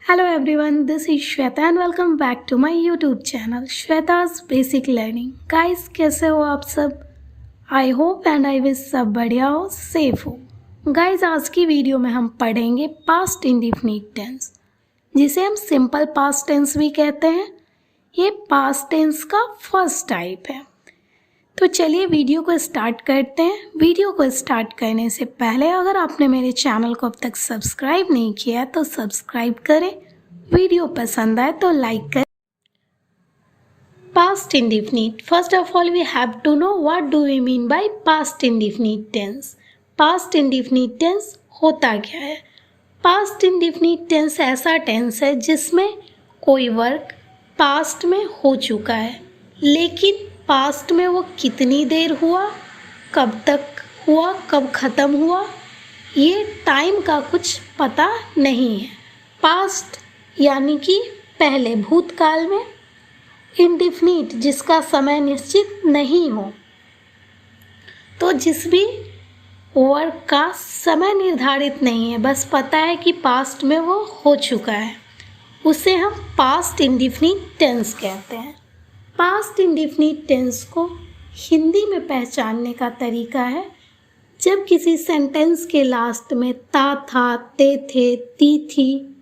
Hello everyone, this is Shweta and welcome back to my YouTube channel Shweta's Basic Learning. Guys, कैसे हो आप सब? I hope and I wish सब बढ़िया हो, सेफ हो. Guys, आज की वीडियो में हम पढ़ेंगे पास्ट इंडिफिनिट टेंस, जिसे हम सिंपल पास्ट टेंस भी कहते हैं. ये पास्ट टेंस का फर्स्ट टाइप है. तो चलिए वीडियो को स्टार्ट करते हैं. वीडियो को स्टार्ट करने से पहले अगर आपने मेरे चैनल को अब तक सब्सक्राइब नहीं किया है तो सब्सक्राइब करें. वीडियो पसंद आए तो लाइक करें. Past indefinite. First of all we have to know what do we mean by past indefinite tense. Past indefinite tense होता क्या है? पास्ट इंडिफिनिट टेंस ऐसा टेंस है जिसमें कोई वर्क पास्ट में हो चुका है, लेकिन पास्ट में वो कितनी देर हुआ, कब तक हुआ, कब ख़त्म हुआ, ये टाइम का कुछ पता नहीं है. पास्ट यानी कि पहले भूतकाल में. इंडिफिनिट जिसका समय निश्चित नहीं हो. तो जिस भी वर्क का समय निर्धारित नहीं है, बस पता है कि पास्ट में वो हो चुका है, उसे हम पास्ट इंडिफिनिट टेंस कहते हैं. पास्ट इंडिफिनिट टेंस को हिंदी में पहचानने का तरीका है जब किसी सेंटेंस के लास्ट में ता था, ते थे, ती थी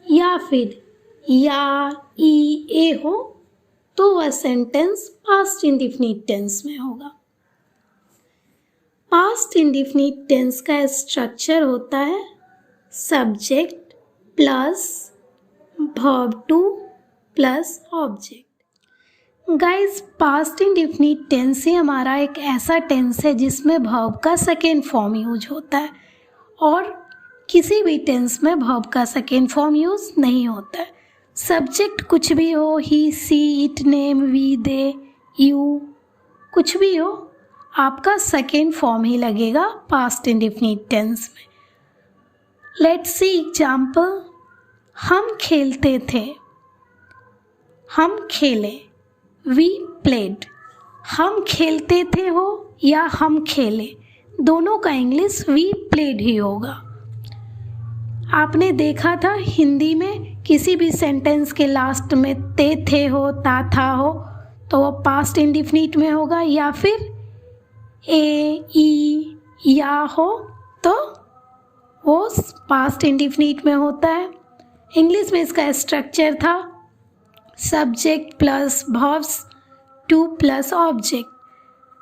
या फिर या, ई, ए हो तो वह सेंटेंस पास्ट इंडिफिनिट टेंस में होगा. पास्ट इंडिफिनिट टेंस का स्ट्रक्चर होता है subject plus verb two plus object. Guys, past indefinite tense ही हमारा एक ऐसा टेंस है जिसमें वर्ब का सेकेंड फॉर्म यूज होता है और किसी भी टेंस में वर्ब का सेकेंड फॉर्म यूज नहीं होता है. सब्जेक्ट कुछ भी हो, he, she, it, name, we, they, you, कुछ भी हो, आपका सेकेंड फॉर्म ही लगेगा पास्ट इंडिफिनिट टेंस में. Let's see example. हम खेलते थे, हम खेले. We played. हम खेलते थे हो या हम खेले, दोनों का इंग्लिश वी प्लेड ही होगा. आपने देखा था हिंदी में किसी भी सेंटेंस के लास्ट में ते थे हो, ता था हो तो वो पास्ट इंडिफिनिट में होगा, या फिर ए, ई, या हो तो वो पास्ट इंडिफिनिट में होता है. इंग्लिश में इसका स्ट्रक्चर था subject plus verbs to plus object.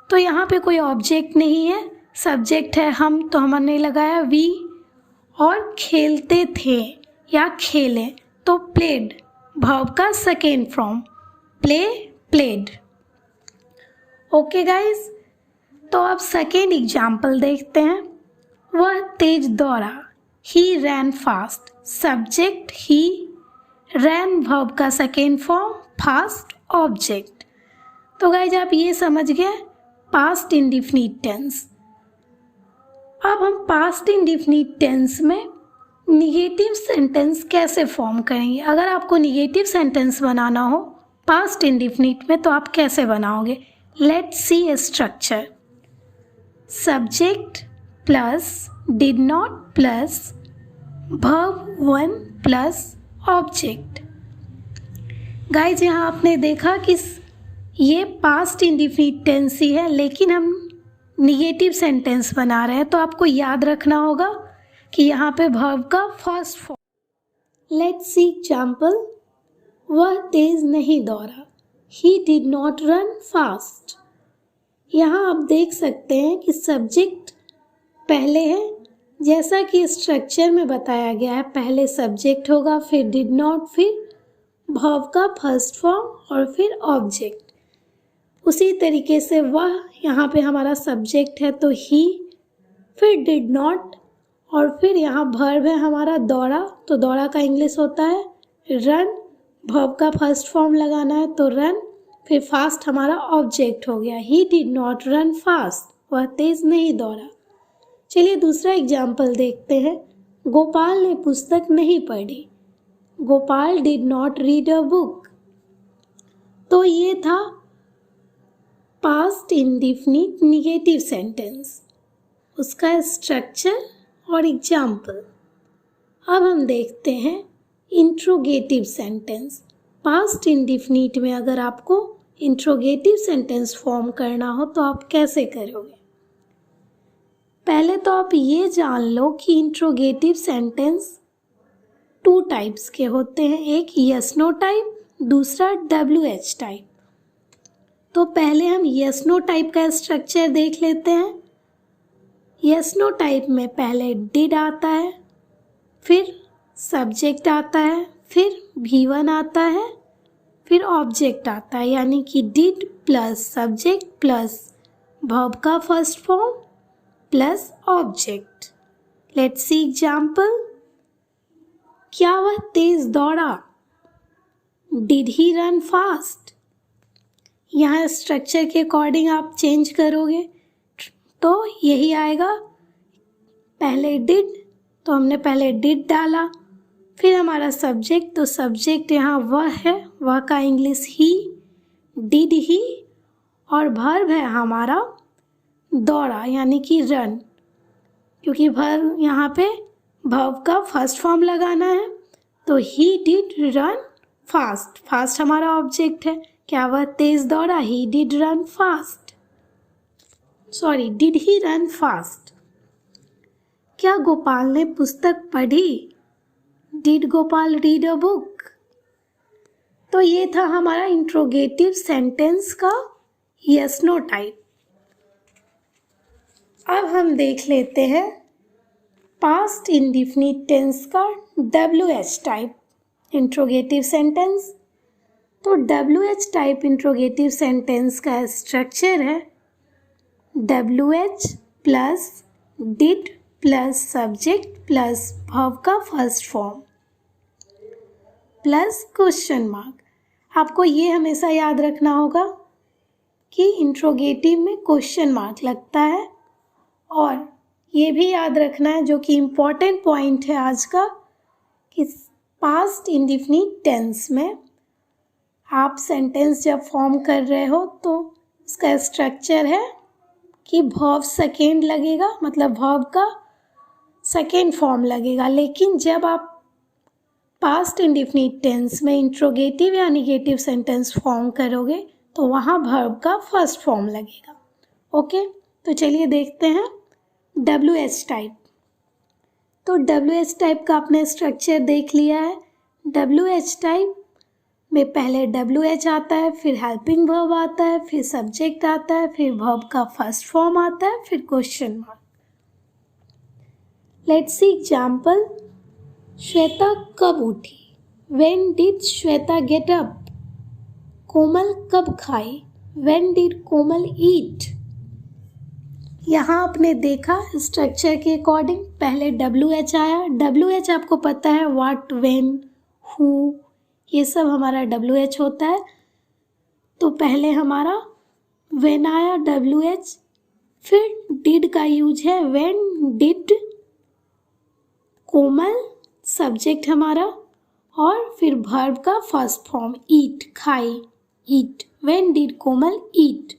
तो यहाँ पे कोई ऑब्जेक्ट नहीं है, सब्जेक्ट है हम, तो हमने लगाया वी, और खेलते थे या खेले तो प्लेड, वर्ब का second form play, played. Okay guys, तो अब सेकेंड एग्जाम्पल देखते हैं. वह तेज दौड़ा. ही रैन फास्ट. सब्जेक्ट ही, रैन वर्ब का सेकेंड फॉर्म फास्ट ऑब्जेक्ट. तो गाइज आप ये समझ गए पास्ट इंडिफिनिट टेंस. अब हम पास्ट इंडिफिनिट टेंस में निगेटिव सेंटेंस कैसे फॉर्म करेंगे. अगर आपको निगेटिव सेंटेंस बनाना हो पास्ट इंडिफिनिट में तो आप कैसे बनाओगे. Let's see A structure. Subject plus did not plus verb one plus object. Guys यहाँ आपने देखा कि ये पास्ट इंडिफिनिट टेंस ही है, लेकिन हम निगेटिव सेंटेंस बना रहे हैं, तो आपको याद रखना होगा कि यहाँ पे वर्ब का first form. Let's see example. वह तेज नहीं दौड़ा. He did not run fast. यहाँ आप देख सकते हैं कि सब्जेक्ट पहले है, जैसा कि स्ट्रक्चर में बताया गया है. पहले सब्जेक्ट होगा, फिर डिड नॉट, फिर वर्ब का फर्स्ट फॉर्म और फिर ऑब्जेक्ट. उसी तरीके से वह यहाँ पे हमारा सब्जेक्ट है तो ही, फिर डिड नॉट, और फिर यहाँ वर्ब है हमारा दौड़ा, तो दौड़ा का इंग्लिश होता है रन, वर्ब का फर्स्ट फॉर्म लगाना है तो रन, फिर फास्ट हमारा ऑब्जेक्ट हो गया. He did not run fast. वह तेज नहीं दौड़ा. चलिए दूसरा एग्जाम्पल देखते हैं. गोपाल ने पुस्तक नहीं पढ़ी. Gopal did not read a book. तो ये था पास्ट इंडिफिनिट निगेटिव सेंटेंस, उसका स्ट्रक्चर और एग्जाम्पल. अब हम देखते हैं इंट्रोगेटिव सेंटेंस। पास्ट इंडिफिनिट में अगर आपको इंट्रोगेटिव सेंटेंस फॉर्म करना हो तो आप कैसे करोगे? पहले तो आप ये जान लो कि इंट्रोगेटिव सेंटेंस 2 टाइप्स के होते हैं, एक यस नो टाइप, दूसरा WH टाइप। तो पहले हम यस नो टाइप का स्ट्रक्चर देख लेते हैं। यस नो टाइप में पहले डिड आता है, फिर सब्जेक्ट आता है, फिर V1 आता है, फिर ऑब्जेक्ट आता है, यानी कि did plus subject plus verb का first form plus object. Let's see example. क्या वह तेज दौड़ा? Did he run fast? यहाँ स्ट्रक्चर के अकॉर्डिंग आप चेंज करोगे तो यही आएगा। पहले डिड, तो हमने पहले डिड डाला, फिर हमारा सब्जेक्ट, तो सब्जेक्ट यहाँ वह है, वह का इंग्लिश ही, डिड ही, और वर्ब है हमारा दौड़ा यानी कि रन, क्योंकि वर्ब यहाँ पे वर्ब का फर्स्ट फॉर्म लगाना है। तो he did run fast, fast हमारा ऑब्जेक्ट है। क्या वह तेज दौड़ा? He did run fast, sorry did he run fast. क्या गोपाल ने पुस्तक पढ़ी? Did Gopal read a book? तो ये था हमारा इंट्रोगेटिव सेंटेंस का यस नो टाइप। अब हम देख लेते हैं पास्ट इंडिफिनिट टेंस का WH टाइप इंट्रोगेटिव सेंटेंस। तो WH टाइप इंट्रोगेटिव सेंटेंस का स्ट्रक्चर है WH plus did plus subject plus verb का first form plus question mark. आपको ये हमेशा याद रखना होगा कि इंट्रोगेटिव में क्वेश्चन मार्क लगता है, और ये भी याद रखना है जो कि इम्पॉर्टेंट पॉइंट है आज का, कि पास्ट इंडिफिनिट टेंस में आप सेंटेंस जब फॉर्म कर रहे हो तो उसका स्ट्रक्चर है कि वर्ब सेकेंड लगेगा, मतलब वर्ब का सेकेंड फॉर्म लगेगा। लेकिन जब आप पास्ट इंडिफिनिट टेंस में इंट्रोगेटिव या निगेटिव सेंटेंस फॉर्म करोगे तो वहाँ वर्ब का फर्स्ट फॉर्म लगेगा। ओके, तो चलिए देखते हैं WH टाइप। तो WH टाइप का आपने स्ट्रक्चर देख लिया है। WH टाइप में पहले WH आता है, फिर हेल्पिंग वर्ब आता है, फिर सब्जेक्ट आता है, फिर वर्ब का फर्स्ट फॉर्म आता है, फिर question mark. Let's see example. Shweta कब उठी? When did Shweta get up? Komal कब खाई? When did Komal eat? यहाँ आपने देखा स्ट्रक्चर के अकॉर्डिंग पहले WH आया। WH आपको पता है व्हाट, व्हेन, हु, ये सब हमारा WH होता है। तो पहले हमारा व्हेन आया WH, फिर डिड का यूज है व्हेन डिड कोमल, सब्जेक्ट हमारा, और फिर वर्ब का फर्स्ट फॉर्म ईट, खाई, ईट, व्हेन डिड कोमल ईट।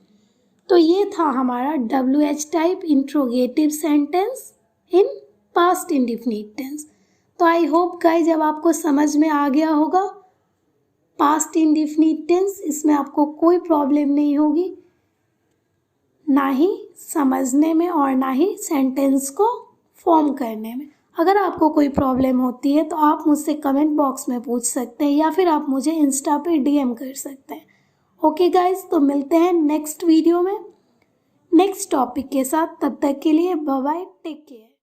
तो ये था हमारा WH type interrogative sentence in past indefinite tense. तो आई होप गाइस जब आपको समझ में आ गया होगा पास्ट इंडिफिनिट टेंस, इसमें आपको कोई प्रॉब्लम नहीं होगी, ना ही समझने में और ना ही सेंटेंस को फॉर्म करने में। अगर आपको कोई प्रॉब्लम होती है तो आप मुझसे कमेंट बॉक्स में पूछ सकते हैं या फिर आप मुझे इंस्टा पे DM कर सकते हैं। ओके गाइज, तो मिलते हैं नेक्स्ट वीडियो में नेक्स्ट टॉपिक के साथ। तब तक के लिए बाय बाय, टेक केयर।